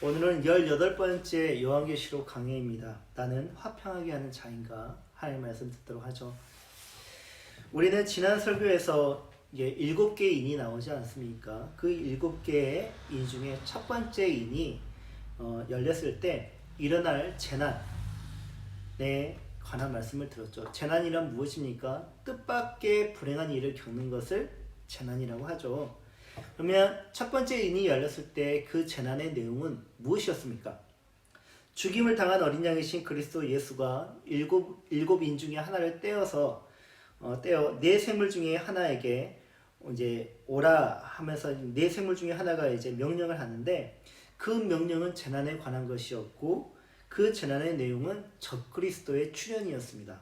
오늘은 18번째 요한계시록 강해입니다. 나는 화평하게 하는 자인가? 하나님의 말씀 듣도록 하죠. 우리는 지난 설교에서 7개의 인이 나오지 않습니까? 그 7개의 인 중에 첫 번째 인이 열렸을 때 일어날 재난에 관한 말씀을 들었죠. 재난이란 무엇입니까? 뜻밖의 불행한 일을 겪는 것을 재난이라고 하죠. 그러면 첫 번째 인이 열렸을 때 그 재난의 내용은 무엇이었습니까? 죽임을 당한 어린 양이신 그리스도 예수가 일곱 인 중에 하나를 떼어 네 생물 중에 하나에게 이제 오라 하면서 네 생물 중에 하나가 이제 명령을 하는데, 그 명령은 재난에 관한 것이었고 그 재난의 내용은 적그리스도의 출현이었습니다.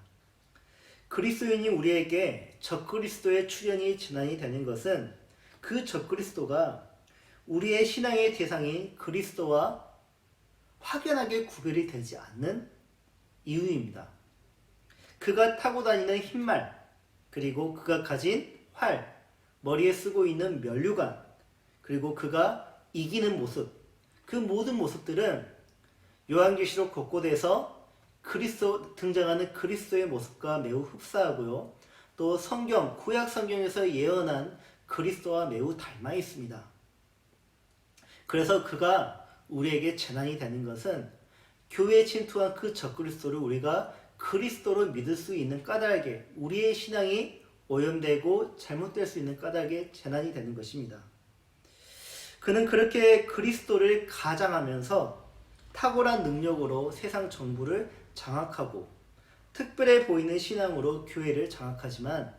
그리스도인이 우리에게 적그리스도의 출현이 재난이 되는 것은 그 적그리스도가 우리의 신앙의 대상인 그리스도와 확연하게 구별이 되지 않는 이유입니다. 그가 타고 다니는 흰말, 그리고 그가 가진 활, 머리에 쓰고 있는 면류관, 그리고 그가 이기는 모습, 그 모든 모습들은 요한계시록 곳곳에서 등장하는 그리스도의 모습과 매우 흡사하고요. 또 구약 성경에서 예언한 그리스도와 매우 닮아 있습니다. 그래서 그가 우리에게 재난이 되는 것은 교회에 침투한 그 적그리스도를 우리가 그리스도로 믿을 수 있는 까닭에, 우리의 신앙이 오염되고 잘못될 수 있는 까닭에 재난이 되는 것입니다. 그는 그렇게 그리스도를 가장하면서 탁월한 능력으로 세상 정부를 장악하고 특별해 보이는 신앙으로 교회를 장악하지만,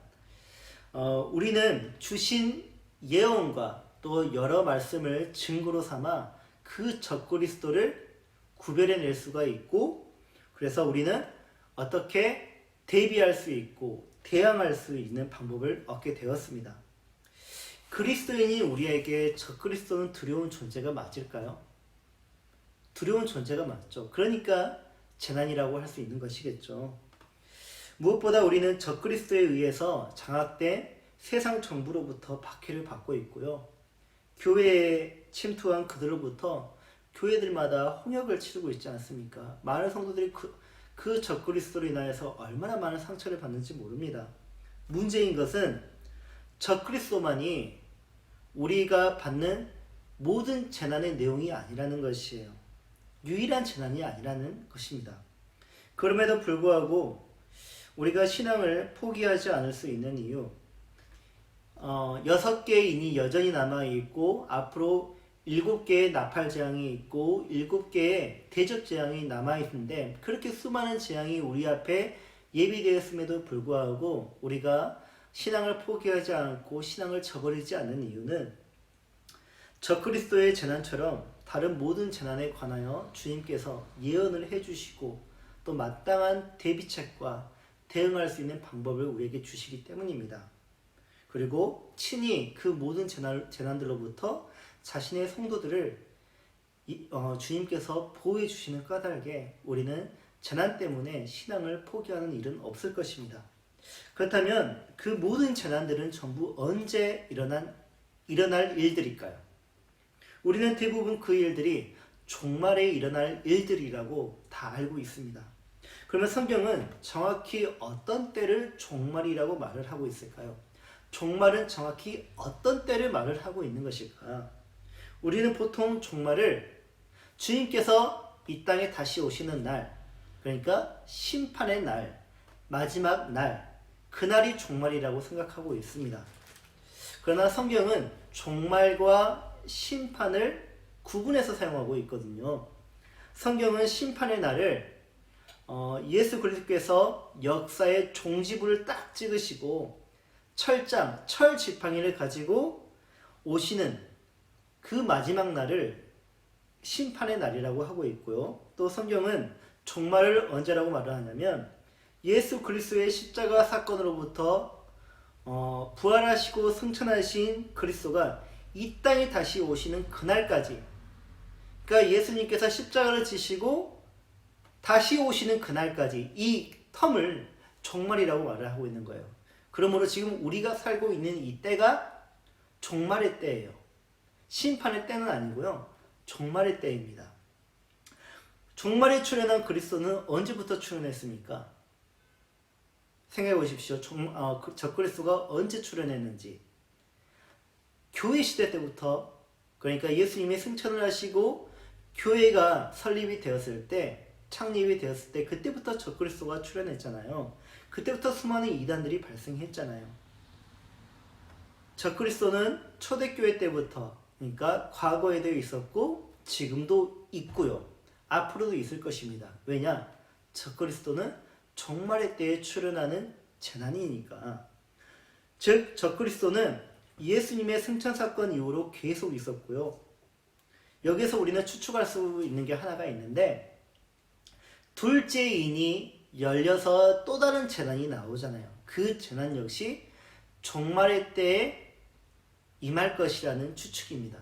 우리는 주신 예언과 또 여러 말씀을 증거로 삼아 그 적그리스도를 구별해낼 수가 있고, 그래서 우리는 어떻게 대비할 수 있고 대항할 수 있는 방법을 얻게 되었습니다. 그리스도인이 우리에게 적그리스도는 두려운 존재가 맞을까요? 두려운 존재가 맞죠. 그러니까 재난이라고 할 수 있는 것이겠죠. 무엇보다 우리는 적그리스도에 의해서 장악된 세상 정부로부터 박해를 받고 있고요. 교회에 침투한 그들로부터 교회들마다 홍역을 치르고 있지 않습니까? 많은 성도들이 그 적그리스도로 인하여서 얼마나 많은 상처를 받는지 모릅니다. 문제인 것은 적그리스도만이 우리가 받는 모든 재난의 내용이 아니라는 것이에요. 유일한 재난이 아니라는 것입니다. 그럼에도 불구하고 우리가 신앙을 포기하지 않을 수 있는 이유, 6개의 인이 여전히 남아있고 앞으로 7개의 나팔재앙이 있고 7개의 대접재앙이 남아있는데, 그렇게 수많은 재앙이 우리 앞에 예비되었음에도 불구하고 우리가 신앙을 포기하지 않고 신앙을 저버리지 않는 이유는 적그리스도의 재난처럼 다른 모든 재난에 관하여 주님께서 예언을 해주시고 또 마땅한 대비책과 대응할 수 있는 방법을 우리에게 주시기 때문입니다. 그리고 친히 그 모든 재난들로부터 자신의 성도들을 주님께서 보호해 주시는 까닭에 우리는 재난 때문에 신앙을 포기하는 일은 없을 것입니다. 그렇다면 그 모든 재난들은 전부 언제 일어날 일들일까요? 우리는 대부분 그 일들이 종말에 일어날 일들이라고 다 알고 있습니다. 그러면 성경은 정확히 어떤 때를 종말이라고 말을 하고 있을까요? 종말은 정확히 어떤 때를 말을 하고 있는 것일까? 우리는 보통 종말을 주님께서 이 땅에 다시 오시는 날, 그러니까 심판의 날, 마지막 날, 그날이 종말이라고 생각하고 있습니다. 그러나 성경은 종말과 심판을 구분해서 사용하고 있거든요. 성경은 심판의 날을 예수 그리스도께서 역사의 종지부를 딱 찍으시고 철 지팡이를 가지고 오시는 그 마지막 날을 심판의 날이라고 하고 있고요. 또 성경은 종말을 언제라고 말을 하냐면 예수 그리스도의 십자가 사건으로부터 부활하시고 승천하신 그리스도가 이 땅에 다시 오시는 그날까지, 그러니까 예수님께서 십자가를 지시고 다시 오시는 그날까지 이 텀을 종말이라고 말을 하고 있는 거예요. 그러므로 지금 우리가 살고 있는 이 때가 종말의 때예요. 심판의 때는 아니고요. 종말의 때입니다. 종말에 출현한 그리스도는 언제부터 출현했습니까? 생각해 보십시오. 적그리스도가 언제 출현했는지. 교회 시대 때부터, 그러니까 예수님이 승천을 하시고 교회가 설립이 되었을 때, 창립이 되었을 때 그때부터 적그리스도가 출현했잖아요. 그때부터 수많은 이단들이 발생했잖아요. 적그리스도는 초대교회 때부터, 그러니까 과거에도 있었고 지금도 있고요. 앞으로도 있을 것입니다. 왜냐? 적그리스도는 종말의 때에 출현하는 재난이니까. 즉 적그리스도는 예수님의 승천사건 이후로 계속 있었고요. 여기서 우리는 추측할 수 있는 게 하나가 있는데, 둘째 인이 열려서 또 다른 재난이 나오잖아요. 그 재난 역시 종말의 때에 임할 것이라는 추측입니다.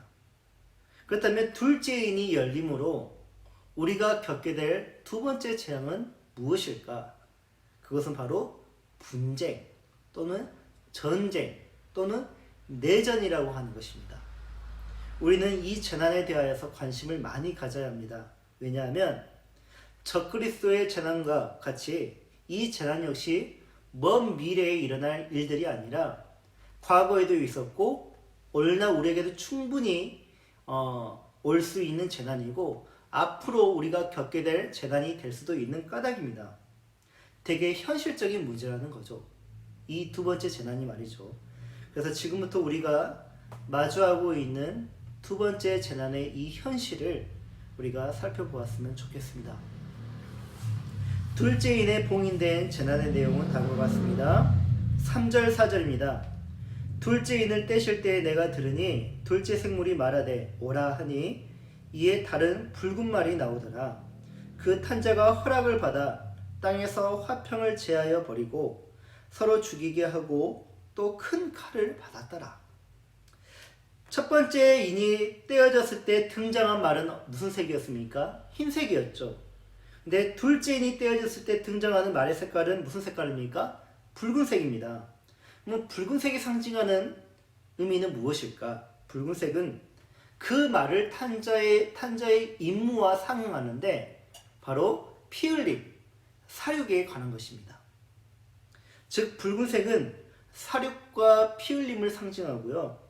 그렇다면 둘째 인이 열림으로 우리가 겪게 될 두 번째 재앙은 무엇일까? 그것은 바로 분쟁 또는 전쟁 또는 내전이라고 하는 것입니다. 우리는 이 재난에 대하여서 관심을 많이 가져야 합니다. 왜냐하면 적그리스도의 재난과 같이 이 재난 역시 먼 미래에 일어날 일들이 아니라 과거에도 있었고 오늘날 우리에게도 충분히 올 수 있는 재난이고 앞으로 우리가 겪게 될 재난이 될 수도 있는 까닭입니다. 되게 현실적인 문제라는 거죠. 이 두 번째 재난이 말이죠. 그래서 지금부터 우리가 마주하고 있는 두 번째 재난의 이 현실을 우리가 살펴보았으면 좋겠습니다. 둘째 인에 봉인된 재난의 내용은 다음과 같습니다. 3절 4절입니다. 둘째 인을 떼실 때에 내가 들으니 둘째 생물이 말하되 오라 하니 이에 다른 붉은 말이 나오더라. 그 탄자가 허락을 받아 땅에서 화평을 제하여 버리고 서로 죽이게 하고 또 큰 칼을 받았더라. 첫 번째 인이 떼어졌을 때 등장한 말은 무슨 색이었습니까? 흰색이었죠. 근데 둘째 인이 떼어졌을 때 등장하는 말의 색깔은 무슨 색깔입니까? 붉은색입니다. 그럼 붉은색이 상징하는 의미는 무엇일까? 붉은색은 그 말을 탄자의 임무와 상응하는데 바로 피 흘림, 사륙에 관한 것입니다. 즉 붉은색은 사륙과 피 흘림을 상징하고요.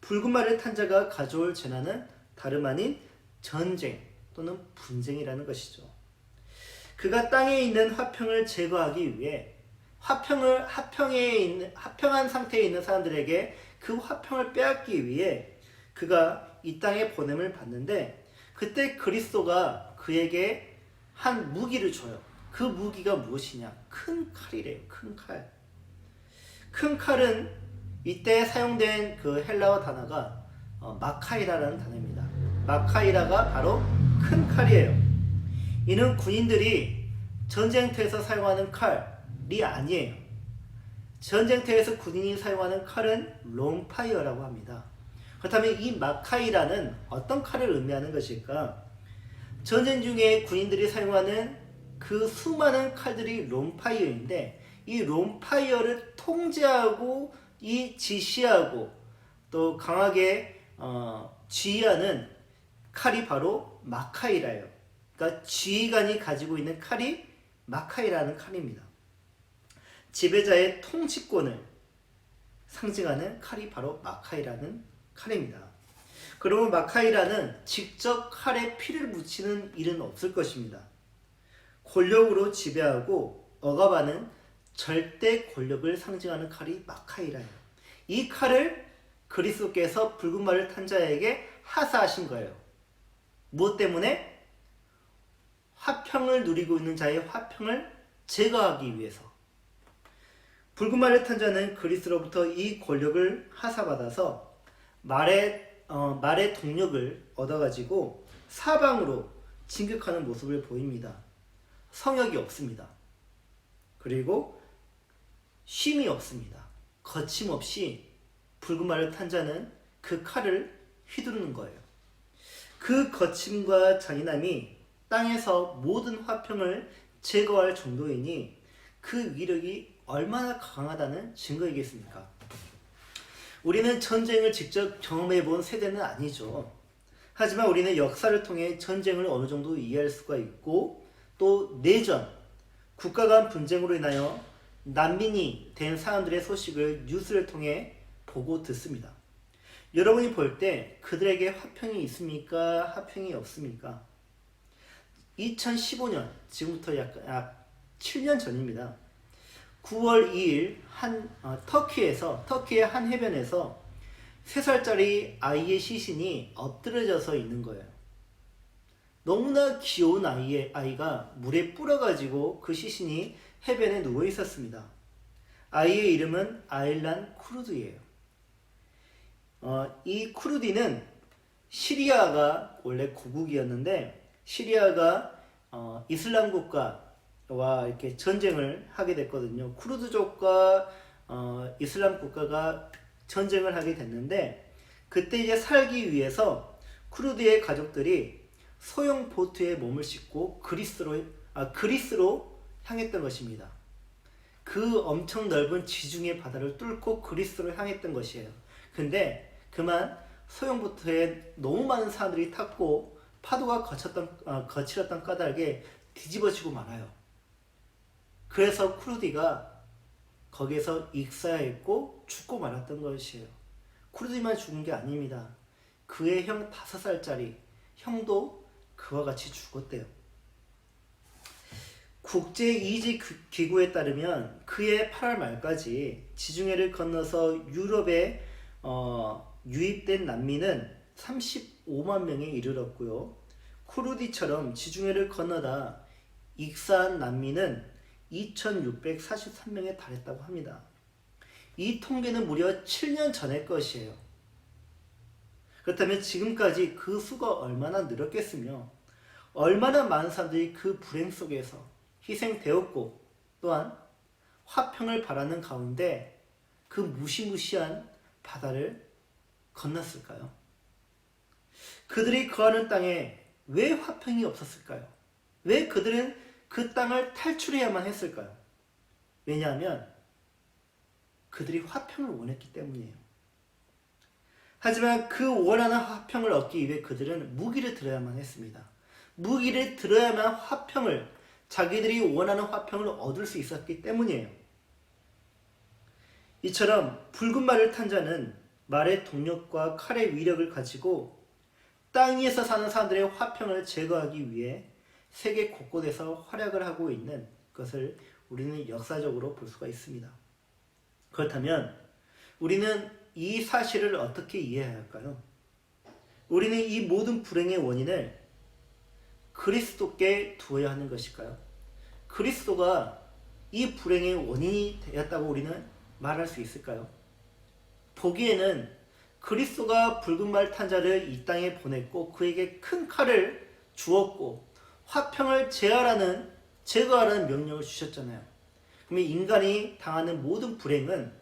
붉은 말을 탄 자가 가져올 재난은 다름 아닌 전쟁 또는 분쟁이라는 것이죠. 그가 땅에 있는 화평을 제거하기 위해 화평한 상태에 있는 사람들에게 그 화평을 빼앗기 위해 그가 이 땅에 보냄을 받는데, 그때 그리스도가 그에게 한 무기를 줘요. 그 무기가 무엇이냐? 큰 칼이래요. 큰 칼. 큰 칼은 이때 사용된 그 헬라어 단어가 마카이라라는 단어입니다. 마카이라가 바로 큰 칼이에요. 이는 군인들이 전쟁터에서 사용하는 칼이 아니에요. 전쟁터에서 군인이 사용하는 칼은 롱파이어라고 합니다. 그렇다면 이 마카이라는 어떤 칼을 의미하는 것일까? 전쟁 중에 군인들이 사용하는 그 수많은 칼들이 롱파이어인데, 이 롱파이어를 통제하고 지시하고 또 강하게 지휘하는 칼이 바로 마카이라예요. 그러니까 지휘관이 가지고 있는 칼이 마카이라는 칼입니다. 지배자의 통치권을 상징하는 칼이 바로 마카이라는 칼입니다. 그러면 마카이라는 직접 칼에 피를 묻히는 일은 없을 것입니다. 권력으로 지배하고 억압하는 절대 권력을 상징하는 칼이 마카이라예요. 이 칼을 그리스도께서 붉은 말을 탄 자에게 하사하신 거예요. 무엇 때문에? 화평을 누리고 있는 자의 화평을 제거하기 위해서. 붉은 말을 탄 자는 그리스도로부터 이 권력을 하사받아서 말의 동력을 얻어가지고 사방으로 진격하는 모습을 보입니다. 성역이 없습니다. 그리고 쉼이 없습니다. 거침없이 붉은 말을 탄 자는 그 칼을 휘두르는 거예요. 그 거침과 잔인함이 땅에서 모든 화평을 제거할 정도이니 그 위력이 얼마나 강하다는 증거이겠습니까? 우리는 전쟁을 직접 경험해 본 세대는 아니죠. 하지만 우리는 역사를 통해 전쟁을 어느 정도 이해할 수가 있고 또 내전, 국가 간 분쟁으로 인하여 난민이 된 사람들의 소식을 뉴스를 통해 보고 듣습니다. 여러분이 볼 때 그들에게 화평이 있습니까? 화평이 없습니까? 2015년, 지금부터 약 7년 전입니다. 9월 2일 터키의 한 해변에서 3살짜리 아이의 시신이 엎드려져서 있는 거예요. 너무나 귀여운 아이가 물에 불어가지고 그 시신이 해변에 누워 있었습니다. 아이의 이름은 아일란 쿠르드예요. 이 쿠르디는 시리아가 원래 고국이었는데 시리아가 이슬람 국가와 이렇게 전쟁을 하게 됐거든요. 쿠르드족과 이슬람 국가가 전쟁을 하게 됐는데 그때 이제 살기 위해서 쿠르드의 가족들이 소형 보트에 몸을 싣고 그리스로 향했던 것입니다. 그 엄청 넓은 지중해 바다를 뚫고 그리스로 향했던 것이에요. 근데 그만 소형 보트에 너무 많은 사람들이 탔고 파도가 거칠었던 까닭에 뒤집어지고 말아요. 그래서 쿠르디가 거기에서 익사했고 죽고 말았던 것이에요. 쿠르디만 죽은 게 아닙니다. 그의 형 5살짜리 형도 그와 같이 죽었대요. 국제이직기구에 따르면 그해 8월 말까지 지중해를 건너서 유럽에 유입된 난민은 35만 명에 이르렀고요. 쿠르디처럼 지중해를 건너다 익사한 난민은 2,643명에 달했다고 합니다. 이 통계는 무려 7년 전의 것이에요. 그렇다면 지금까지 그 수가 얼마나 늘었겠으며 얼마나 많은 사람들이 그 불행 속에서 희생되었고 또한 화평을 바라는 가운데 그 무시무시한 바다를 건넜을까요? 그들이 거하는 땅에 왜 화평이 없었을까요? 왜 그들은 그 땅을 탈출해야만 했을까요? 왜냐하면 그들이 화평을 원했기 때문이에요. 하지만 그 원하는 화평을 얻기 위해 그들은 무기를 들어야만 했습니다. 무기를 들어야만 자기들이 원하는 화평을 얻을 수 있었기 때문이에요. 이처럼 붉은 말을 탄 자는 말의 동력과 칼의 위력을 가지고 땅 위에서 사는 사람들의 화평을 제거하기 위해 세계 곳곳에서 활약을 하고 있는 것을 우리는 역사적으로 볼 수가 있습니다. 그렇다면 우리는 이 사실을 어떻게 이해해야 할까요? 우리는 이 모든 불행의 원인을 그리스도께 두어야 하는 것일까요? 그리스도가 이 불행의 원인이 되었다고 우리는 말할 수 있을까요? 보기에는 그리스도가 붉은 말 탄 자를 이 땅에 보냈고 그에게 큰 칼을 주었고 화평을 제거하라는 명령을 주셨잖아요. 그러면 인간이 당하는 모든 불행은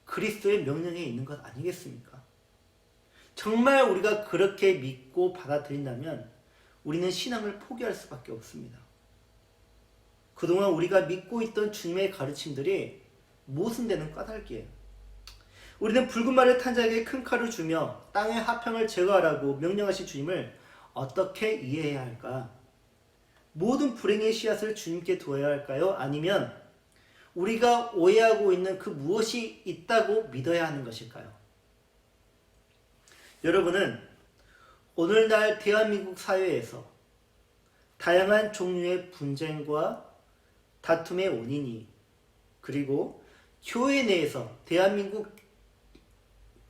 그리스도의 명령에 있는 것 아니겠습니까? 정말 우리가 그렇게 믿고 받아들인다면 우리는 신앙을 포기할 수밖에 없습니다. 그동안 우리가 믿고 있던 주님의 가르침들이 모순되는 까닭이에요. 우리는 붉은 말을 탄 자에게 큰 칼을 주며 땅의 화평을 제거하라고 명령하신 주님을 어떻게 이해해야 할까? 모든 불행의 씨앗을 주님께 두어야 할까요? 아니면 우리가 오해하고 있는 그 무엇이 있다고 믿어야 하는 것일까요? 여러분은 오늘날 대한민국 사회에서 다양한 종류의 분쟁과 다툼의 원인이 그리고 대한민국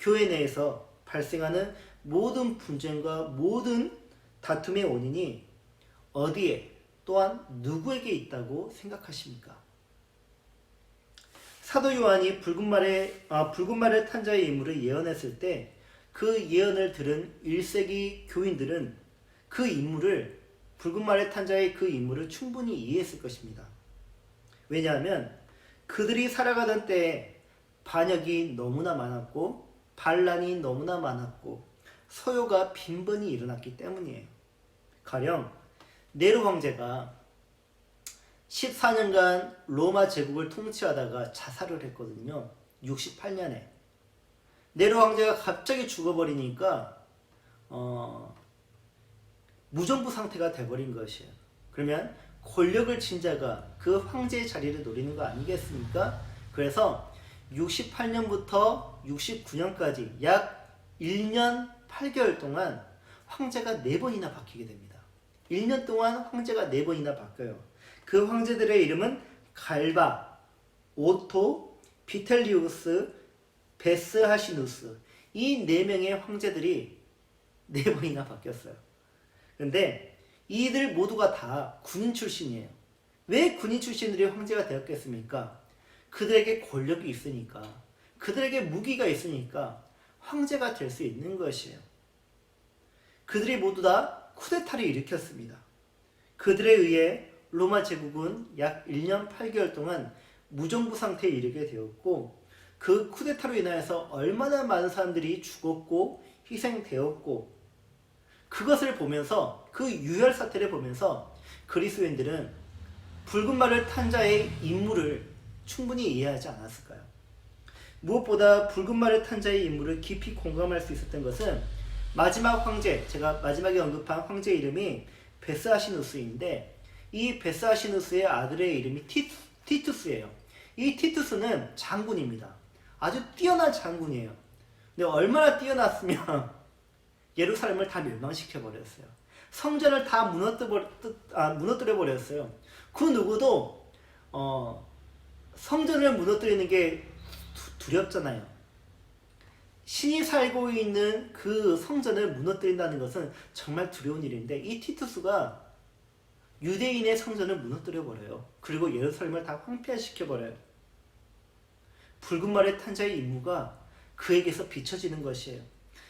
교회 내에서 발생하는 모든 분쟁과 모든 다툼의 원인이 어디에 또한 누구에게 있다고 생각하십니까? 사도 요한이 붉은 말을 탄 자의 인물을 예언했을 때 그 예언을 들은 1세기 교인들은 붉은 말을 탄 자의 그 인물을 충분히 이해했을 것입니다. 왜냐하면 그들이 살아가던 때에 반역이 너무나 많았고 반란이 너무나 많았고 소요가 빈번히 일어났기 때문이에요. 가령 네로 황제가 14년간 로마 제국을 통치하다가 자살을 했거든요. 68년에. 네로 황제가 갑자기 죽어버리니까 무정부 상태가 돼버린 것이에요. 그러면 권력을 쥔 자가 그 황제의 자리를 노리는 거 아니겠습니까? 그래서 68년부터 69년까지 약 1년 8개월 동안 황제가 4번이나 바뀌게 됩니다. 1년 동안 황제가 4번이나 바뀌어요. 그 황제들의 이름은 갈바, 오토, 비텔리우스, 베스하시누스, 이 4명의 황제들이 4번이나 바뀌었어요. 근데 이들 모두가 다 군인 출신이에요. 왜 군인 출신들이 황제가 되었겠습니까? 그들에게 권력이 있으니까, 그들에게 무기가 있으니까 황제가 될 수 있는 것이에요. 그들이 모두 다 쿠데타를 일으켰습니다. 그들에 의해 로마 제국은 약 1년 8개월 동안 무정부 상태에 이르게 되었고, 그 쿠데타로 인하여서 얼마나 많은 사람들이 죽었고 희생되었고, 그것을 보면서, 그 유혈 사태를 보면서 그리스도인들은 붉은 말을 탄 자의 임무를 충분히 이해하지 않았을까요? 무엇보다 붉은 말을 탄 자의 임무를 깊이 공감할 수 있었던 것은 마지막 황제, 제가 마지막에 언급한 황제 이름이 베스아시누스인데, 이 베스아시누스의 아들의 이름이 티투스예요. 이 티투스는 장군입니다. 아주 뛰어난 장군이에요. 근데 얼마나 뛰어났으면 예루살렘을 다 멸망시켜 버렸어요. 성전을 다 무너뜨려 버렸어요. 그 누구도 성전을 무너뜨리는 게 두렵잖아요. 신이 살고 있는 그 성전을 무너뜨린다는 것은 정말 두려운 일인데, 이 티투스가 유대인의 성전을 무너뜨려 버려요. 그리고 예루살렘을 다 황폐화시켜 버려요. 붉은 말의 탄 자의 임무가 그에게서 비춰지는 것이에요.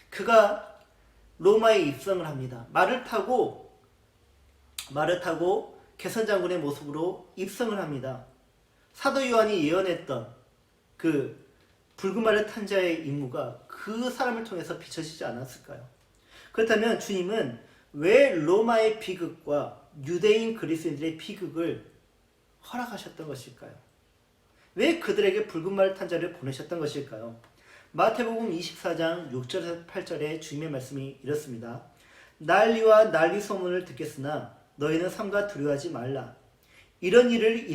그가 로마에 입성을 합니다. 말을 타고 개선장군의 모습으로 입성을 합니다. 사도 요한이 예언했던 그 붉은 말을 탄 자의 임무가 그 사람을 통해서 비춰지지 않았을까요? 그렇다면 주님은 왜 로마의 비극과 유대인 그리스도인들의 비극을 허락하셨던 것일까요? 왜 그들에게 붉은 말을 탄 자를 보내셨던 것일까요? 마태복음 24장 6절에서 8절에 주님의 말씀이 이렇습니다. 난리와 난리 소문을 듣겠으나 너희는 삼가 두려워하지 말라. 이런 일이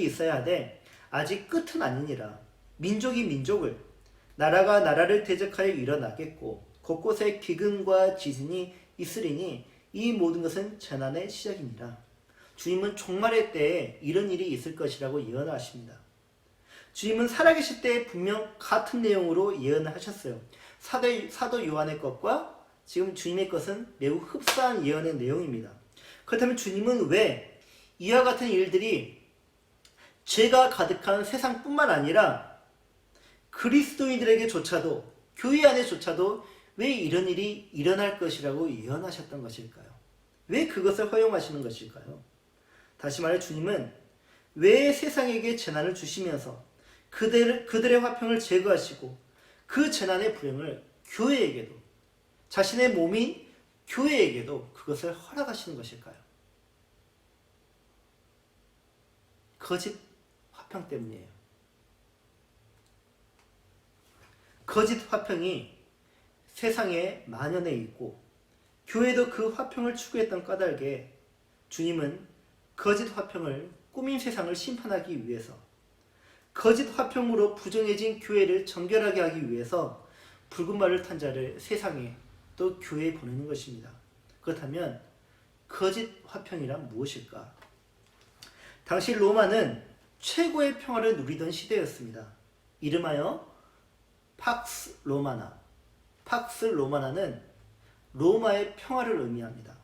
있어야 하되 아직 끝은 아니니라. 민족이 민족을, 나라가 나라를 대적하여 일어나겠고 곳곳에 기근과 지진이 있으리니 이 모든 것은 재난의 시작입니다. 주님은 종말의 때에 이런 일이 있을 것이라고 예언하십니다. 주님은 살아계실 때 분명 같은 내용으로 예언을 하셨어요. 사도 요한의 것과 지금 주님의 것은 매우 흡사한 예언의 내용입니다. 그렇다면 주님은 왜 이와 같은 일들이 죄가 가득한 세상뿐만 아니라 그리스도인들에게조차도, 교회 안에조차도 왜 이런 일이 일어날 것이라고 예언하셨던 것일까요? 왜 그것을 허용하시는 것일까요? 다시 말해 주님은 왜 세상에게 재난을 주시면서 그들의 화평을 제거하시고 그 재난의 불행을 교회에게도, 자신의 몸인 교회에게도 그것을 허락하시는 것일까요? 거짓 화평 때문이에요. 거짓 화평이 세상에 만연해 있고 교회도 그 화평을 추구했던 까닭에 주님은 거짓 화평을 꾸민 세상을 심판하기 위해서, 거짓 화평으로 부정해진 교회를 정결하게 하기 위해서 붉은 말을 탄 자를 세상에 또 교회에 보내는 것입니다. 그렇다면 거짓 화평이란 무엇일까? 당시 로마는 최고의 평화를 누리던 시대였습니다. 이름하여 팍스 로마나. 팍스 로마나는 로마의 평화를 의미합니다.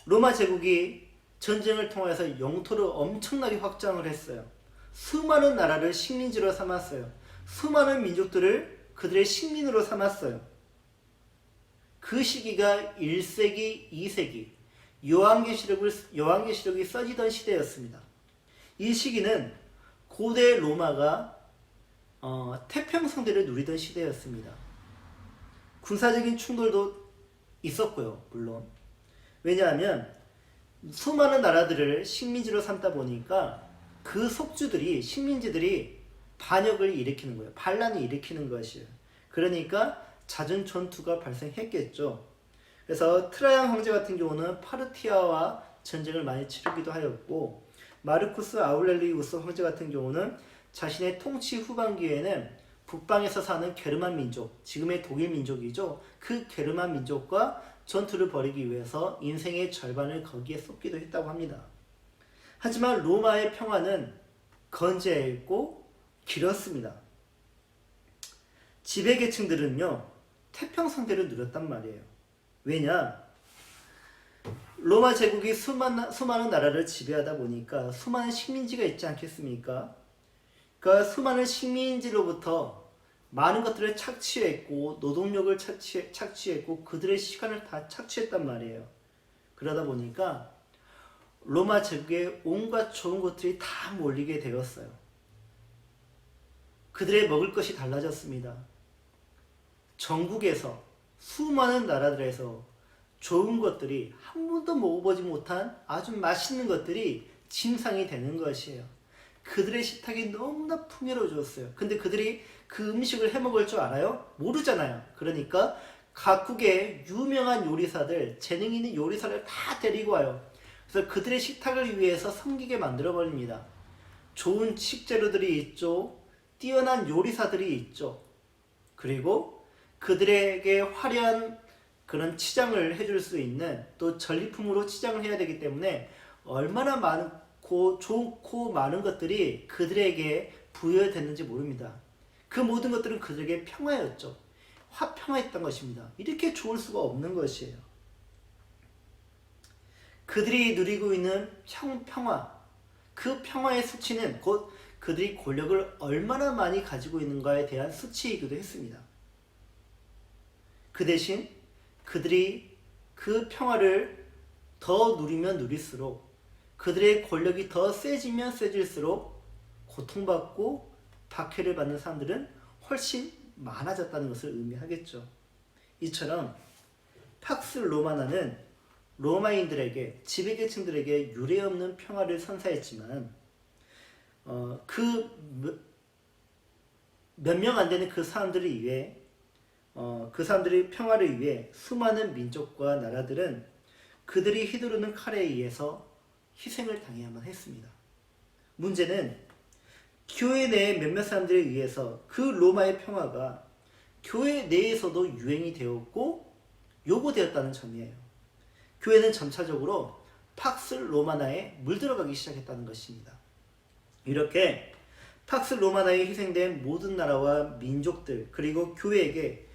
로마 제국이 전쟁을 통해서 영토를 엄청나게 확장을 했어요. 수많은 나라를 식민지로 삼았어요. 수많은 민족들을 그들의 식민으로 삼았어요. 그 시기가 1세기, 2세기, 요한계시록이 써지던 시대였습니다. 이 시기는 고대 로마가 태평성대를 누리던 시대였습니다. 군사적인 충돌도 있었고요, 물론. 왜냐하면 수많은 나라들을 식민지로 삼다 보니까 그 식민지들이 반역을 일으키는 거예요. 반란을 일으키는 것이에요. 그러니까 잦은 전투가 발생했겠죠. 그래서 트라이안 황제 같은 경우는 파르티아와 전쟁을 많이 치르기도 하였고, 마르쿠스 아울렐리우스 황제 같은 경우는 자신의 통치 후반기에는 북방에서 사는 게르만 민족, 지금의 독일 민족이죠. 그 게르만 민족과 전투를 벌이기 위해서 인생의 절반을 거기에 쏟기도 했다고 합니다. 하지만 로마의 평화는 건재했고 길었습니다. 지배계층들은요, 태평성대를 누렸단 말이에요. 왜냐? 로마 제국이 수많은 나라를 지배하다 보니까 수많은 식민지가 있지 않겠습니까? 그러니까 수많은 식민지로부터 많은 것들을 착취했고 노동력을 착취했고 그들의 시간을 다 착취했단 말이에요. 그러다 보니까 로마 제국에 온갖 좋은 것들이 다 몰리게 되었어요. 그들의 먹을 것이 달라졌습니다. 전국에서 수많은 나라들에서 좋은 것들이 한 번도 먹어보지 못한 아주 맛있는 것들이 진상이 되는 것이에요. 그들의 식탁이 너무나 풍요로워졌어요. 근데 그들이 그 음식을 해먹을 줄 알아요? 모르잖아요. 그러니까 각국의 유명한 요리사들, 재능 있는 요리사를 다 데리고 와요. 그래서 그들의 식탁을 위해서 섬기게 만들어버립니다. 좋은 식재료들이 있죠. 뛰어난 요리사들이 있죠. 그리고 그들에게 화려한 그런 치장을 해줄 수 있는, 또 전리품으로 치장을 해야 되기 때문에 얼마나 많고 좋고 많은 것들이 그들에게 부여됐는지 모릅니다. 그 모든 것들은 그들에게 평화였죠. 화평했던 것입니다. 이렇게 좋을 수가 없는 것이에요. 그들이 누리고 있는 평화, 그 평화의 수치는 곧 그들이 권력을 얼마나 많이 가지고 있는가에 대한 수치이기도 했습니다. 그 대신 그들이 그 평화를 더 누리면 누릴수록, 그들의 권력이 더 세지면 세질수록 고통받고 박해를 받는 사람들은 훨씬 많아졌다는 것을 의미하겠죠. 이처럼 팍스 로마나는 로마인들에게, 지배계층들에게 유례없는 평화를 선사했지만 그 몇 명 안 되는 그 사람들을 위해, 그 사람들의 평화를 위해 수많은 민족과 나라들은 그들이 휘두르는 칼에 의해서 희생을 당해야만 했습니다. 문제는 교회 내의 몇몇 사람들에 의해서 그 로마의 평화가 교회 내에서도 유행이 되었고 요구되었다는 점이에요. 교회는 점차적으로 팍스 로마나에 물들어가기 시작했다는 것입니다. 이렇게 팍스 로마나에 희생된 모든 나라와 민족들, 그리고 교회에게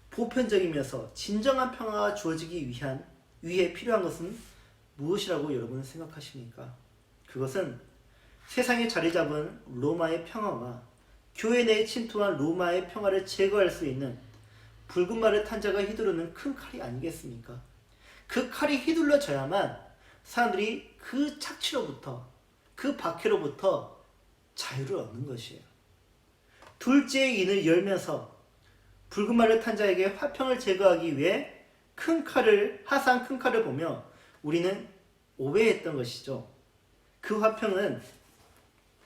보편적이면서 진정한 평화가 주어지기 위해 필요한 것은 무엇이라고 여러분은 생각하십니까? 그것은 세상에 자리 잡은 로마의 평화와 교회 내에 침투한 로마의 평화를 제거할 수 있는 붉은 말을 탄 자가 휘두르는 큰 칼이 아니겠습니까? 그 칼이 휘둘러져야만 사람들이 그 착취로부터, 그 박해로부터 자유를 얻는 것이에요. 둘째의 인을 열면서 붉은 말을 탄 자에게 화평을 제거하기 위해 하사한 큰 칼을 보며 우리는 오해했던 것이죠. 그 화평은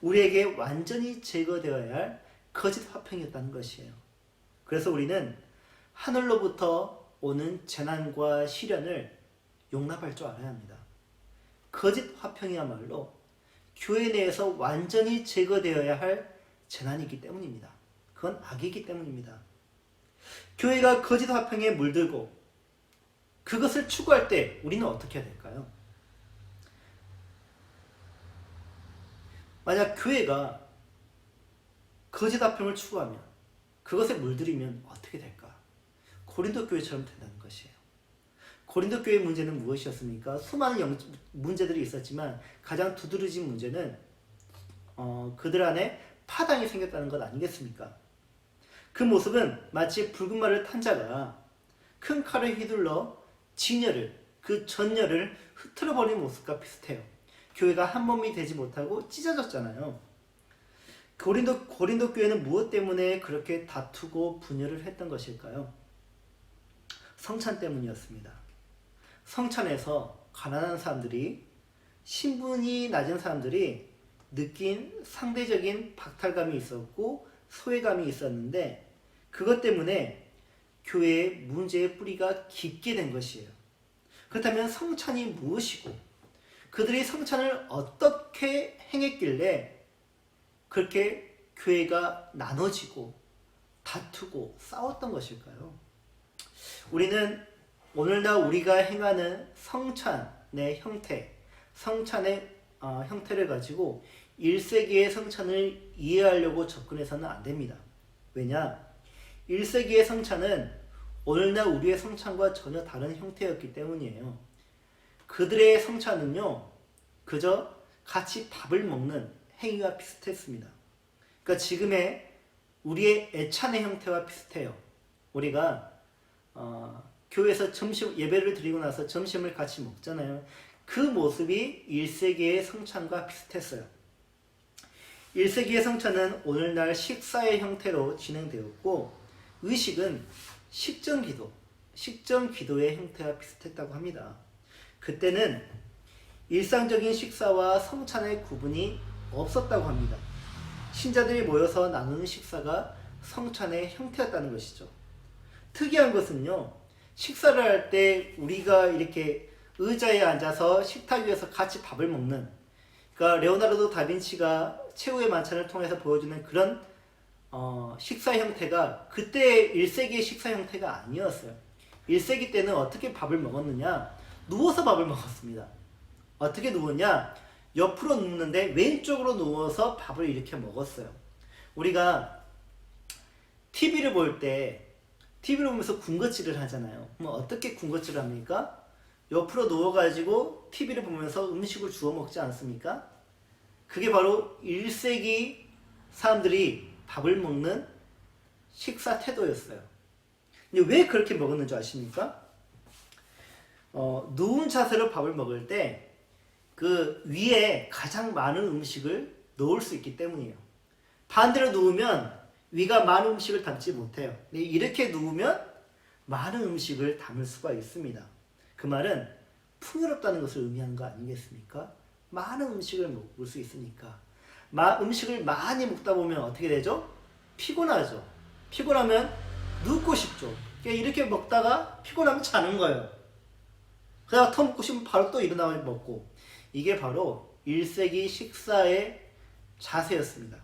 우리에게 완전히 제거되어야 할 거짓 화평이었다는 것이에요. 그래서 우리는 하늘로부터 오는 재난과 시련을 용납할 줄 알아야 합니다. 거짓 화평이야말로 교회 내에서 완전히 제거되어야 할 재난이기 때문입니다. 그건 악이기 때문입니다. 교회가 거짓 화평에 물들고 그것을 추구할 때 우리는 어떻게 해야 될까요? 만약 교회가 거짓 화평을 추구하면, 그것에 물들이면 어떻게 될까? 고린도 교회처럼 된다는 것이에요. 고린도 교회의 문제는 무엇이었습니까? 수많은 문제들이 있었지만 가장 두드러진 문제는 그들 안에 파당이 생겼다는 것 아니겠습니까? 그 모습은 마치 붉은 말을 탄 자가 큰 칼을 휘둘러 그 전열을 흐트러버린 모습과 비슷해요. 교회가 한 몸이 되지 못하고 찢어졌잖아요. 고린도 교회는 무엇 때문에 그렇게 다투고 분열을 했던 것일까요? 성찬 때문이었습니다. 성찬에서 가난한 사람들이, 신분이 낮은 사람들이 느낀 상대적인 박탈감이 있었고 소외감이 있었는데, 그것 때문에 교회의 문제의 뿌리가 깊게 된 것이에요. 그렇다면 성찬이 무엇이고 그들이 성찬을 어떻게 행했길래 그렇게 교회가 나눠지고 다투고 싸웠던 것일까요? 우리는 오늘날 우리가 행하는 성찬의 형태, 성찬의 형태를 가지고 1세기의 성찬을 이해하려고 접근해서는 안 됩니다. 왜냐? 1세기의 성찬은 오늘날 우리의 성찬과 전혀 다른 형태였기 때문이에요. 그들의 성찬은요, 그저 같이 밥을 먹는 행위와 비슷했습니다. 그러니까 지금의 우리의 애찬의 형태와 비슷해요. 우리가 교회에서 점심 예배를 드리고 나서 점심을 같이 먹잖아요. 그 모습이 1세기의 성찬과 비슷했어요. 1세기의 성찬은 오늘날 식사의 형태로 진행되었고 의식은 식전기도의 형태와 비슷했다고 합니다. 그때는 일상적인 식사와 성찬의 구분이 없었다고 합니다. 신자들이 모여서 나누는 식사가 성찬의 형태였다는 것이죠. 특이한 것은요, 식사를 할 때 우리가 이렇게 의자에 앉아서 식탁 위에서 같이 밥을 먹는, 그러니까 레오나르도 다빈치가 최후의 만찬을 통해서 보여주는 그런 식사 형태가 그때 1세기의 식사 형태가 아니었어요. 1세기 때는 어떻게 밥을 먹었느냐? 누워서 밥을 먹었습니다. 어떻게 누웠냐? 옆으로 눕는데 왼쪽으로 누워서 밥을 이렇게 먹었어요. 우리가 TV를 볼 때 TV를 보면서 군것질을 하잖아요. 그럼 어떻게 군것질을 합니까? 옆으로 누워가지고 TV를 보면서 음식을 주워 먹지 않습니까? 그게 바로 1세기 사람들이 밥을 먹는 식사 태도였어요. 근데 왜 그렇게 먹었는 줄 아십니까? 누운 자세로 밥을 먹을 때 그 위에 가장 많은 음식을 넣을 수 있기 때문이에요. 반대로 누우면 위가 많은 음식을 담지 못해요. 근데 이렇게 누우면 많은 음식을 담을 수가 있습니다. 그 말은 풍요롭다는 것을 의미하는 거 아니겠습니까? 많은 음식을 먹을 수 있으니까. 음식을 많이 먹다 보면 어떻게 되죠? 피곤하죠. 피곤하면 눕고 싶죠. 그러니까 이렇게 먹다가 피곤하면 자는 거예요. 그다가 더 먹고 싶으면 바로 또 일어나서 먹고. 이게 바로 1세기 식사의 자세였습니다.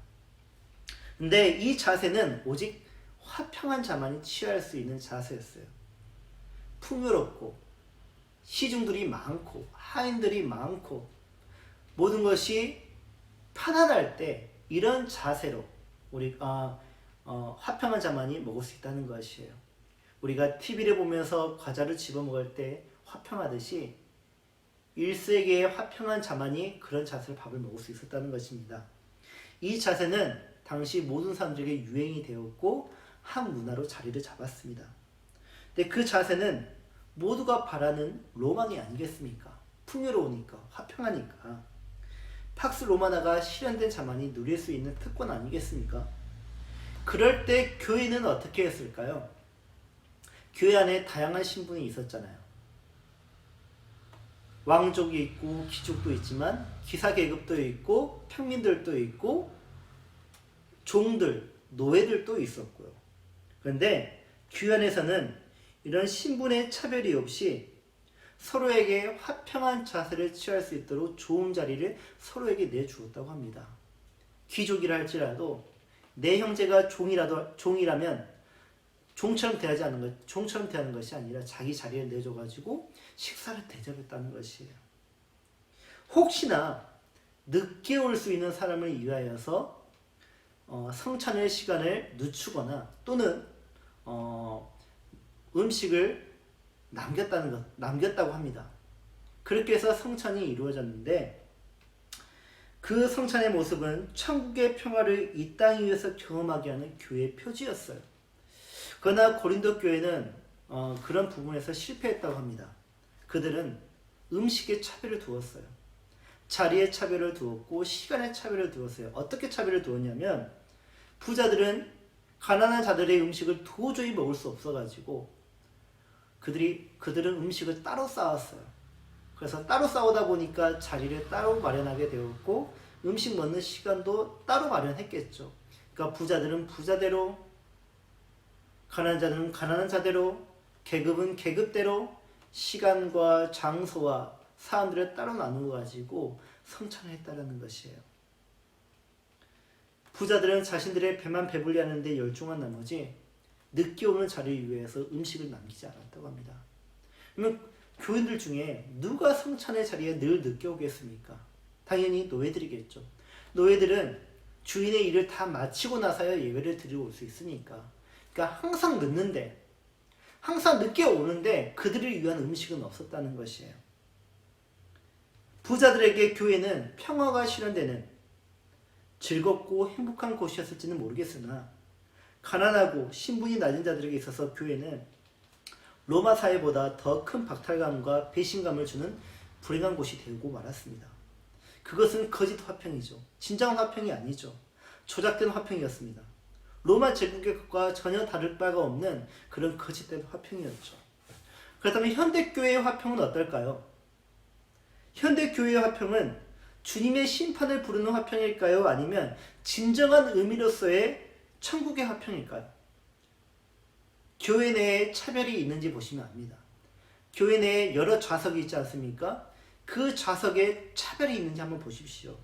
근데 이 자세는 오직 화평한 자만이 취할 수 있는 자세였어요. 풍요롭고 시중들이 많고 하인들이 많고 모든 것이 편안할 때 이런 자세로 우리가 화평한 자만이 먹을 수 있다는 것이에요. 우리가 TV를 보면서 과자를 집어 먹을 때 화평하듯이 1세기의 화평한 자만이 그런 자세로 밥을 먹을 수 있었다는 것입니다. 이 자세는 당시 모든 사람들에게 유행이 되었고 한 문화로 자리를 잡았습니다. 근데 그 자세는 모두가 바라는 로망이 아니겠습니까? 풍요로우니까, 화평하니까. 팍스 로마나가 실현된 자만이 누릴 수 있는 특권 아니겠습니까? 그럴 때 교회는 어떻게 했을까요? 교회 안에 다양한 신분이 있었잖아요. 왕족이 있고 귀족도 있지만 기사 계급도 있고 평민들도 있고 종들, 노예들도 있었고요. 그런데 교회 안에서는 이런 신분의 차별이 없이 서로에게 화평한 자세를 취할 수 있도록 좋은 자리를 서로에게 내주었다고 합니다. 귀족이라 할지라도 내 형제가 종이라면 종처럼 대하는 것이 아니라 자기 자리를 내줘가지고 식사를 대접했다는 것이에요. 혹시나 늦게 올 수 있는 사람을 위하여서 성찬의 시간을 늦추거나 또는 음식을 남겼다고 합니다. 그렇게 해서 성찬이 이루어졌는데 그 성찬의 모습은 천국의 평화를 이 땅 위에서 경험하게 하는 교회의 표지였어요. 그러나 고린도 교회는 그런 부분에서 실패했다고 합니다. 그들은 음식의 차별을 두었어요. 자리의 차별을 두었고 시간의 차별을 두었어요. 어떻게 차별을 두었냐면 부자들은 가난한 자들의 음식을 도저히 먹을 수 없어가지고 그들은 음식을 따로 쌓았어요. 그래서 따로 싸우다 보니까 자리를 따로 마련하게 되었고 음식 먹는 시간도 따로 마련했겠죠. 그러니까 부자들은 부자대로 가난한 자는 가난한 자대로, 계급은 계급대로 시간과 장소와 사람들을 따로 나누어 가지고 성찬을 했다라는 것이에요. 부자들은 자신들의 배만 배불리 하는데 열중한 나머지 늦게 오는 자리를 위해서 음식을 남기지 않았다고 합니다. 그러면 교인들 중에 누가 성찬의 자리에 늘 늦게 오겠습니까? 당연히 노예들이겠죠. 노예들은 주인의 일을 다 마치고 나서야 예배를 드리러 올 수 있으니까. 그러니까 항상 늦는데, 항상 늦게 오는데 그들을 위한 음식은 없었다는 것이에요. 부자들에게 교회는 평화가 실현되는 즐겁고 행복한 곳이었을지는 모르겠으나 가난하고 신분이 낮은 자들에게 있어서 교회는 로마 사회보다 더 큰 박탈감과 배신감을 주는 불행한 곳이 되고 말았습니다. 그것은 거짓 화평이죠. 진정한 화평이 아니죠. 조작된 화평이었습니다. 로마 제국과 전혀 다를 바가 없는 그런 거짓된 화평이었죠. 그렇다면 현대교회의 화평은 어떨까요? 현대교회의 화평은 주님의 심판을 부르는 화평일까요? 아니면 진정한 의미로서의 천국의 화평일까요? 교회 내에 차별이 있는지 보시면 압니다. 교회 내에 여러 좌석이 있지 않습니까? 그 좌석에 차별이 있는지 한번 보십시오.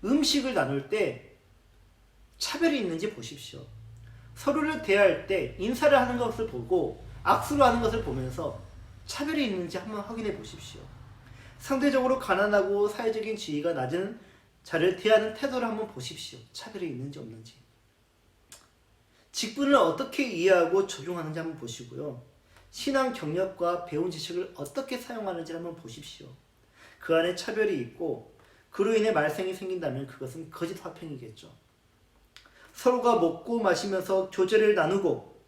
음식을 나눌 때 차별이 있는지 보십시오. 서로를 대할 때 인사를 하는 것을 보고 악수를 하는 것을 보면서 차별이 있는지 한번 확인해 보십시오. 상대적으로 가난하고 사회적인 지위가 낮은 자를 대하는 태도를 한번 보십시오. 차별이 있는지 없는지. 직분을 어떻게 이해하고 적용하는지 한번 보시고요. 신앙 경력과 배운 지식을 어떻게 사용하는지 한번 보십시오. 그 안에 차별이 있고 그로 인해 말썽이 생긴다면 그것은 거짓 화평이겠죠. 서로가 먹고 마시면서 교제를 나누고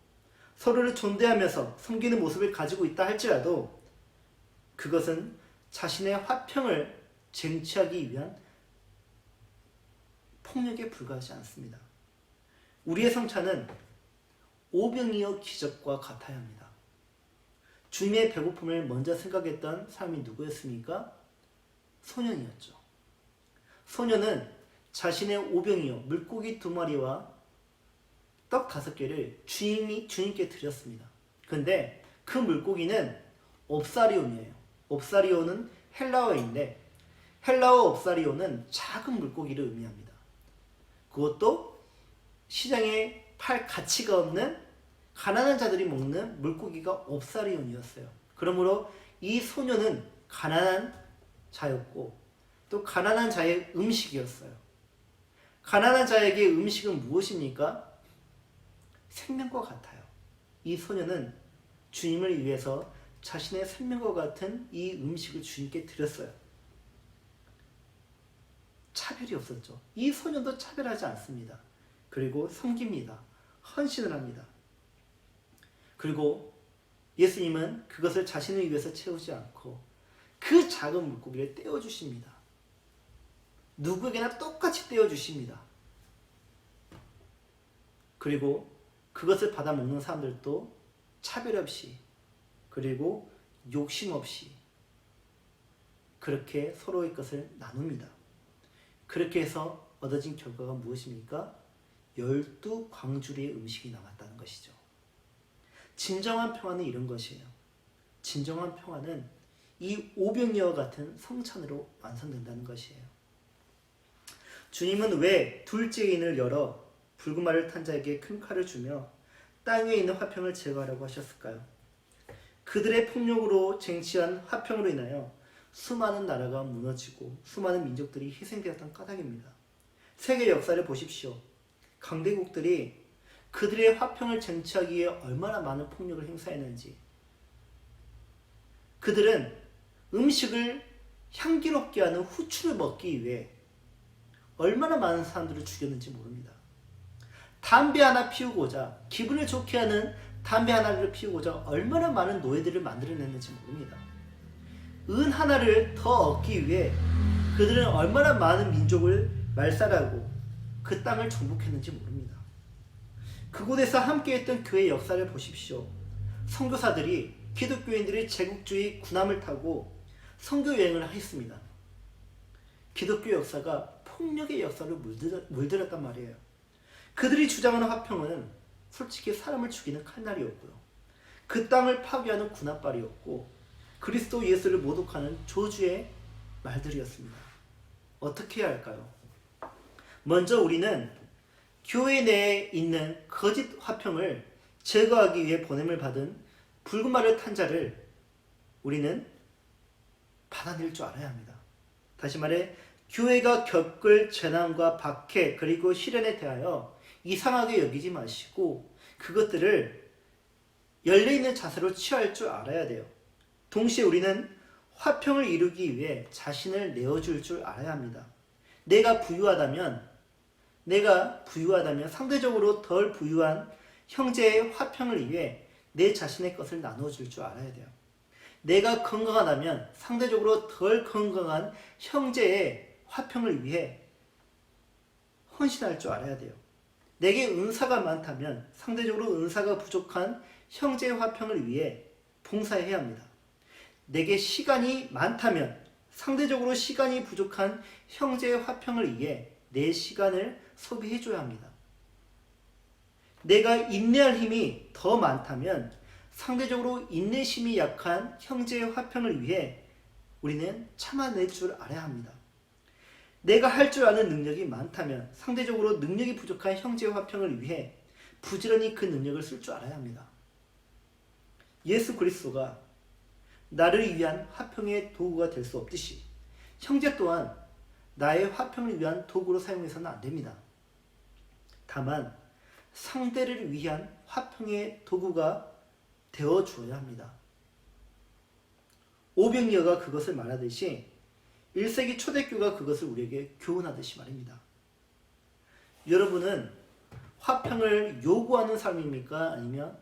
서로를 존대하면서 섬기는 모습을 가지고 있다 할지라도 그것은 자신의 화평을 쟁취하기 위한 폭력에 불과하지 않습니다. 우리의 성찬은 오병이어 기적과 같아야 합니다. 주님의 배고픔을 먼저 생각했던 사람이 누구였습니까? 소년이었죠. 소년은 자신의 오병이어 물고기 2마리와 떡 5개를 주님께 드렸습니다. 근데 그 물고기는 옵사리온이에요. 옵사리온은 헬라어인데 헬라어 옵사리온은 작은 물고기를 의미합니다. 그것도 시장에 팔 가치가 없는 가난한 자들이 먹는 물고기가 옵사리온이었어요. 그러므로 이 소녀는 가난한 자였고 또 가난한 자의 음식이었어요. 가난한 자에게 음식은 무엇입니까? 생명과 같아요. 이 소녀는 주님을 위해서 자신의 생명과 같은 이 음식을 주님께 드렸어요. 차별이 없었죠. 이 소년도 차별하지 않습니다. 그리고 섬깁니다. 헌신을 합니다. 그리고 예수님은 그것을 자신을 위해서 채우지 않고 그 작은 물고기를 떼어주십니다. 누구에게나 똑같이 떼어주십니다. 그리고 그것을 받아 먹는 사람들도 차별 없이 그리고 욕심 없이 그렇게 서로의 것을 나눕니다. 그렇게 해서 얻어진 결과가 무엇입니까? 12광주리의 음식이 남았다는 것이죠. 진정한 평화는 이런 것이에요. 진정한 평화는 이 오병이어와 같은 성찬으로 완성된다는 것이에요. 주님은 왜 둘째 인을 열어 붉은 말을 탄 자에게 큰 칼을 주며 땅 위에 있는 화평을 제거하라고 하셨을까요? 그들의 폭력으로 쟁취한 화평으로 인하여 수많은 나라가 무너지고 수많은 민족들이 희생되었던 까닭입니다. 세계 역사를 보십시오. 강대국들이 그들의 화평을 쟁취하기 위해 얼마나 많은 폭력을 행사했는지. 그들은 음식을 향기롭게 하는 후추를 먹기 위해 얼마나 많은 사람들을 죽였는지 모릅니다. 담배 하나 피우고자, 기분을 좋게 하는 담배 하나를 피우고자 얼마나 많은 노예들을 만들어냈는지 모릅니다. 은 하나를 더 얻기 위해 그들은 얼마나 많은 민족을 말살하고 그 땅을 정복했는지 모릅니다. 그곳에서 함께했던 교회의 역사를 보십시오. 선교사들이 기독교인들이 제국주의 군함을 타고 선교 여행을 했습니다. 기독교 역사가 폭력의 역사로 물들었단 말이에요. 그들이 주장하는 화평은 솔직히 사람을 죽이는 칼날이었고요. 그 땅을 파괴하는 군합발이었고 그리스도 예수를 모독하는 저주의 말들이었습니다. 어떻게 해야 할까요? 먼저 우리는 교회 내에 있는 거짓 화평을 제거하기 위해 보냄을 받은 붉은 말을 탄 자를 우리는 받아낼 줄 알아야 합니다. 다시 말해 교회가 겪을 재난과 박해 그리고 시련에 대하여 이상하게 여기지 마시고 그것들을 열려있는 자세로 취할 줄 알아야 돼요. 동시에 우리는 화평을 이루기 위해 자신을 내어줄 줄 알아야 합니다. 내가 부유하다면 상대적으로 덜 부유한 형제의 화평을 위해 내 자신의 것을 나눠줄 줄 알아야 돼요. 내가 건강하다면 상대적으로 덜 건강한 형제의 화평을 위해 헌신할 줄 알아야 돼요. 내게 은사가 많다면 상대적으로 은사가 부족한 형제의 화평을 위해 봉사해야 합니다. 내게 시간이 많다면 상대적으로 시간이 부족한 형제의 화평을 위해 내 시간을 소비해줘야 합니다. 내가 인내할 힘이 더 많다면 상대적으로 인내심이 약한 형제의 화평을 위해 우리는 참아낼 줄 알아야 합니다. 내가 할 줄 아는 능력이 많다면 상대적으로 능력이 부족한 형제의 화평을 위해 부지런히 그 능력을 쓸 줄 알아야 합니다. 예수 그리스도가 나를 위한 화평의 도구가 될 수 없듯이 형제 또한 나의 화평을 위한 도구로 사용해서는 안 됩니다. 다만 상대를 위한 화평의 도구가 되어줘야 합니다. 오병이어가 그것을 말하듯이 1세기 초대교가 그것을 우리에게 교훈하듯이 말입니다. 여러분은 화평을 요구하는 사람입니까? 아니면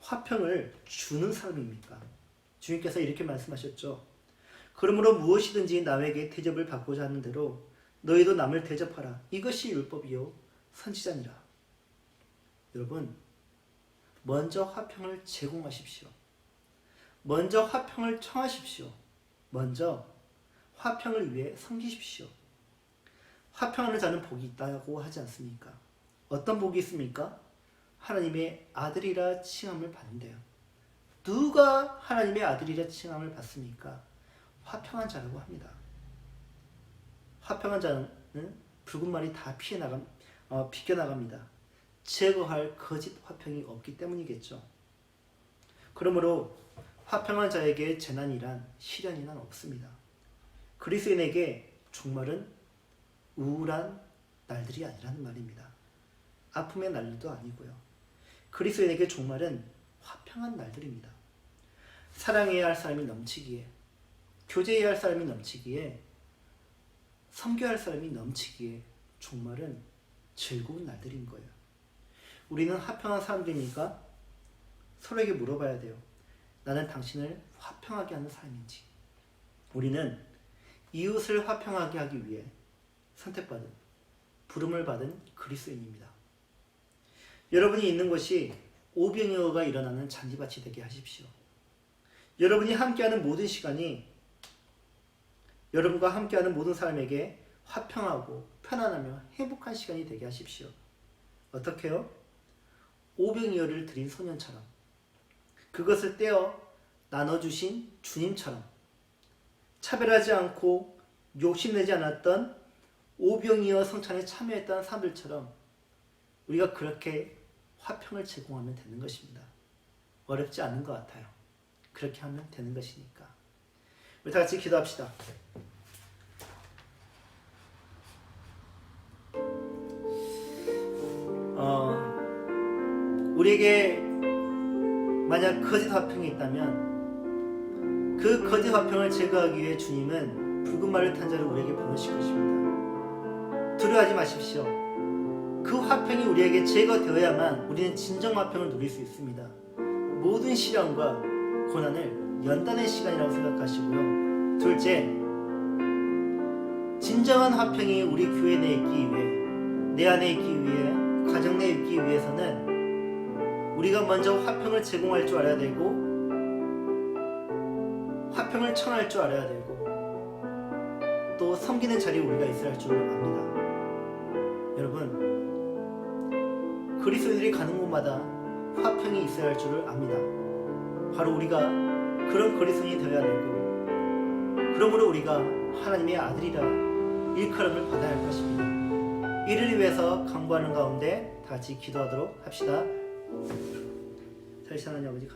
화평을 주는 사람입니까? 주님께서 이렇게 말씀하셨죠. 그러므로 무엇이든지 남에게 대접을 받고자 하는 대로 너희도 남을 대접하라. 이것이 율법이요 선지자니라. 여러분, 먼저 화평을 제공하십시오. 먼저 화평을 청하십시오. 먼저 화평을 위해 섬기십시오. 화평하는 자는 복이 있다고 하지 않습니까? 어떤 복이 있습니까? 하나님의 아들이라 칭함을 받는데요. 누가 하나님의 아들이라 칭함을 받습니까? 화평한 자라고 합니다. 화평한 자는 붉은 말이 다 비껴나갑니다. 제거할 거짓 화평이 없기 때문이겠죠. 그러므로 화평한 자에게 재난이란 시련이란 없습니다. 그리스도인에게 종말은 우울한 날들이 아니라는 말입니다. 아픔의 날도 아니고요. 그리스도인에게 종말은 화평한 날들입니다. 사랑해야 할 사람이 넘치기에, 교제해야 할 사람이 넘치기에, 섬겨야 할 사람이 넘치기에 종말은 즐거운 날들인 거예요. 우리는 화평한 사람들입니까? 서로에게 물어봐야 돼요. 나는 당신을 화평하게 하는 사람인지. 우리는 이웃을 화평하게 하기 위해 선택받은, 부름을 받은 그리스도인입니다. 여러분이 있는 곳이 오병이어가 일어나는 잔디밭이 되게 하십시오. 여러분이 함께하는 모든 시간이 여러분과 함께하는 모든 사람에게 화평하고 편안하며 행복한 시간이 되게 하십시오. 어떻게요? 오병이어를 드린 소년처럼, 그것을 떼어 나눠주신 주님처럼, 차별하지 않고 욕심내지 않았던 오병이어 성찬에 참여했던 사람들처럼 우리가 그렇게 화평을 제공하면 되는 것입니다. 어렵지 않은 것 같아요. 그렇게 하면 되는 것이니까. 우리 다 같이 기도합시다. 우리에게 만약 거짓 화평이 있다면 그 거짓 화평을 제거하기 위해 주님은 붉은 말을 탄 자를 우리에게 보내실 것입니다. 두려워하지 마십시오. 그 화평이 우리에게 제거되어야만 우리는 진정 화평을 누릴 수 있습니다. 모든 시련과 고난을 연단의 시간이라고 생각하시고요. 둘째, 진정한 화평이 우리 교회 내에 있기 위해, 내 안에 있기 위해, 가정 내에 있기 위해서는 우리가 먼저 화평을 제공할 줄 알아야 되고, 화평을 청할 줄 알아야 되고, 또 섬기는 자리에 우리가 있어야 할 줄 압니다. 여러분, 그리스도인들이 가는 곳마다 화평이 있어야 할 줄을 압니다. 바로 우리가 그런 그리스도인이 되어야 될 거고, 그러므로 우리가 하나님의 아들이라 일컬음을 받아야 할 것입니다. 이를 위해서 간구하는 가운데 다 같이 기도하도록 합시다. 살신 하나님 아버지